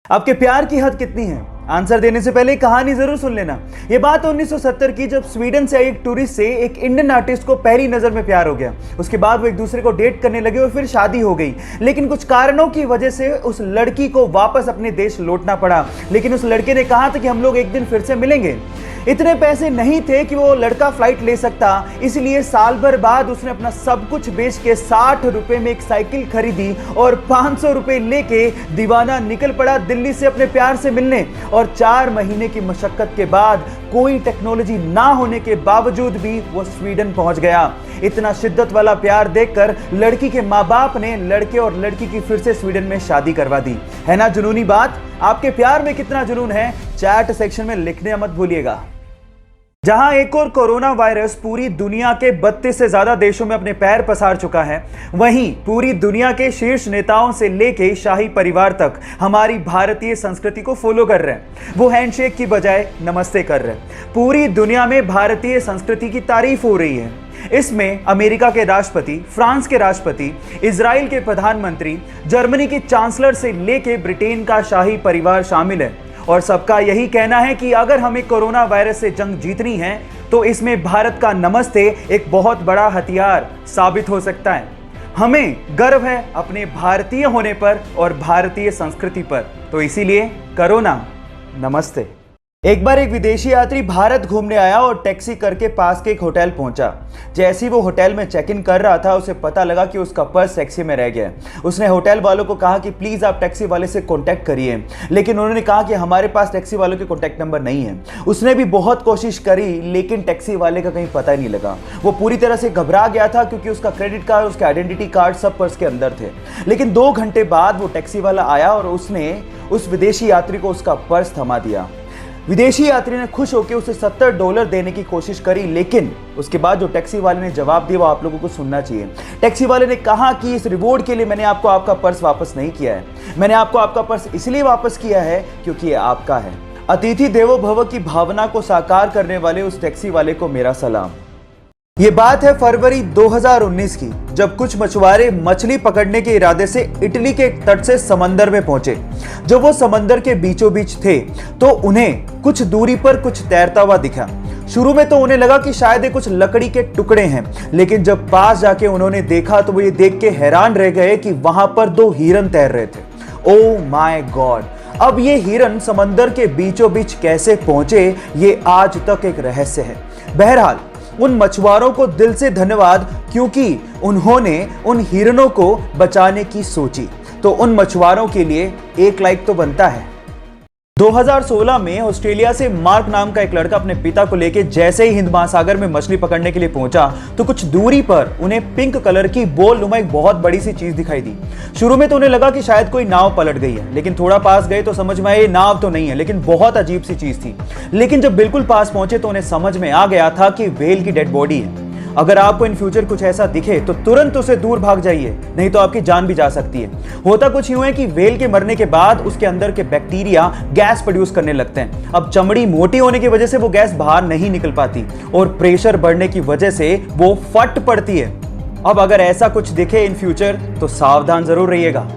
आपके प्यार की हद कितनी है? आंसर देने से पहले कहानी जरूर सुन लेना। ये बात 1970 की, जब स्वीडन से आई एक टूरिस्ट से एक इंडियन आर्टिस्ट को पहली नजर में प्यार हो गया। उसके बाद वो एक दूसरे को डेट करने लगे और फिर शादी हो गई। लेकिन कुछ कारणों की वजह से उस लड़की को वापस अपने देश लौटना पड़ा। लेकिन उस लड़के ने कहा था कि हम लोग एक दिन फिर से मिलेंगे। इतने पैसे नहीं थे कि वो लड़का फ्लाइट ले सकता, इसलिए साल भर बाद उसने अपना सब कुछ बेच के 60 रुपए में एक साइकिल खरीदी और 500 रुपए लेके दीवाना निकल पड़ा दिल्ली से अपने प्यार से मिलने। और 4 महीने की मशक्कत के बाद, कोई टेक्नोलॉजी ना होने के बावजूद भी वो स्वीडन पहुंच गया। इतना शिद्दत वाला प्यार देखकर लड़की के माँ बाप ने लड़के और लड़की की फिर से स्वीडन में शादी करवा दी। है ना जुनूनी बात? आपके प्यार में कितना जुनून है, चैट सेक्शन में लिखने मत भूलिएगा। जहां एक और कोरोना वायरस पूरी दुनिया के 32 से ज्यादा देशों में अपने पैर पसार चुका है, वहीं पूरी दुनिया के शीर्ष नेताओं से लेके शाही परिवार तक हमारी भारतीय संस्कृति को फॉलो कर रहे हैं। वो हैंडशेक की बजाय नमस्ते कर रहे हैं। पूरी दुनिया में भारतीय संस्कृति की तारीफ हो रही है। इसमें अमेरिका के राष्ट्रपति, फ्रांस के राष्ट्रपति, इजराइल के प्रधानमंत्री, जर्मनी के चांसलर से लेके ब्रिटेन का शाही परिवार शामिल है। और सबका यही कहना है कि अगर हमें कोरोना वायरस से जंग जीतनी है तो इसमें भारत का नमस्ते एक बहुत बड़ा हथियार साबित हो सकता है। हमें गर्व है अपने भारतीय होने पर और भारतीय संस्कृति पर, तो इसीलिए कोरोना नमस्ते। एक बार एक विदेशी यात्री भारत घूमने आया और टैक्सी करके पास के एक होटल पहुंचा। जैसे ही वो होटल में चेक इन कर रहा था, उसे पता लगा कि उसका पर्स टैक्सी में रह गया। उसने होटल वालों को कहा कि प्लीज आप टैक्सी वाले से कांटेक्ट करिए, लेकिन उन्होंने कहा कि हमारे पास टैक्सी वालों के कांटेक्ट नंबर नहीं है। उसने भी बहुत कोशिश करी, लेकिन टैक्सी वाले का कहीं पता ही नहीं लगा। वो पूरी तरह से घबरा गया था, क्योंकि उसका क्रेडिट कार्ड, उसका आइडेंटिटी कार्ड सब पर्स के अंदर थे। लेकिन 2 घंटे बाद वो टैक्सी वाला आया और उसने उस विदेशी यात्री को उसका पर्स थमा दिया। विदेशी यात्री ने खुश होकर उसे $70 देने की कोशिश करी, लेकिन उसके बाद जो टैक्सी वाले ने जवाब दिया वो आप लोगों को सुनना चाहिए। टैक्सी वाले ने कहा कि इस रिवॉर्ड के लिए मैंने आपको आपका पर्स वापस नहीं किया है। मैंने आपको आपका पर्स इसलिए वापस किया है क्योंकि ये आपका है। अतिथि देवो भव की भावना को साकार करने वाले उस टैक्सी वाले को मेरा सलाम। ये बात है फरवरी 2019 की, जब कुछ मछुआरे मछली पकड़ने के इरादे से इटली के एक तट से समंदर में पहुंचे। जब वो समंदर के बीचों बीच थे तो उन्हें कुछ दूरी पर कुछ तैरता हुआ दिखा। शुरू में तो उन्हें लगा कि शायद ये कुछ लकड़ी के टुकड़े हैं, लेकिन जब पास जाके उन्होंने देखा तो वो ये देख के हैरान रह गए कि वहां पर 2 हिरन तैर रहे थे। Oh my God! अब ये हिरन समंदर के बीचों बीच कैसे पहुंचे, ये आज तक एक रहस्य है। बहरहाल उन मछुआरों को दिल से धन्यवाद, क्योंकि उन्होंने उन हिरणों को बचाने की सोची। तो उन मछुआरों के लिए 1 लाइक तो बनता है। 2016 में ऑस्ट्रेलिया से मार्क नाम का एक लड़का अपने पिता को लेकर जैसे ही हिंद महासागर में मछली पकड़ने के लिए पहुंचा तो कुछ दूरी पर उन्हें पिंक कलर की बोल नुमा एक बहुत बड़ी सी चीज दिखाई दी। शुरू में तो उन्हें लगा कि शायद कोई नाव पलट गई है, लेकिन थोड़ा पास गए तो समझ में आया ये नाव तो नहीं है, लेकिन बहुत अजीब सी चीज थी। लेकिन जब बिल्कुल पास पहुंचे तो उन्हें समझ में आ गया था कि व्हेल की डेड बॉडी है। अगर आपको इन फ्यूचर कुछ ऐसा दिखे तो तुरंत उसे दूर भाग जाइए, नहीं तो आपकी जान भी जा सकती है। होता कुछ यूं है कि व्हेल के मरने के बाद उसके अंदर के बैक्टीरिया गैस प्रोड्यूस करने लगते हैं। अब चमड़ी मोटी होने की वजह से वो गैस बाहर नहीं निकल पाती और प्रेशर बढ़ने की वजह से वो फट पड़ती है। अब अगर ऐसा कुछ दिखे इन फ्यूचर तो सावधान जरूर रहिएगा।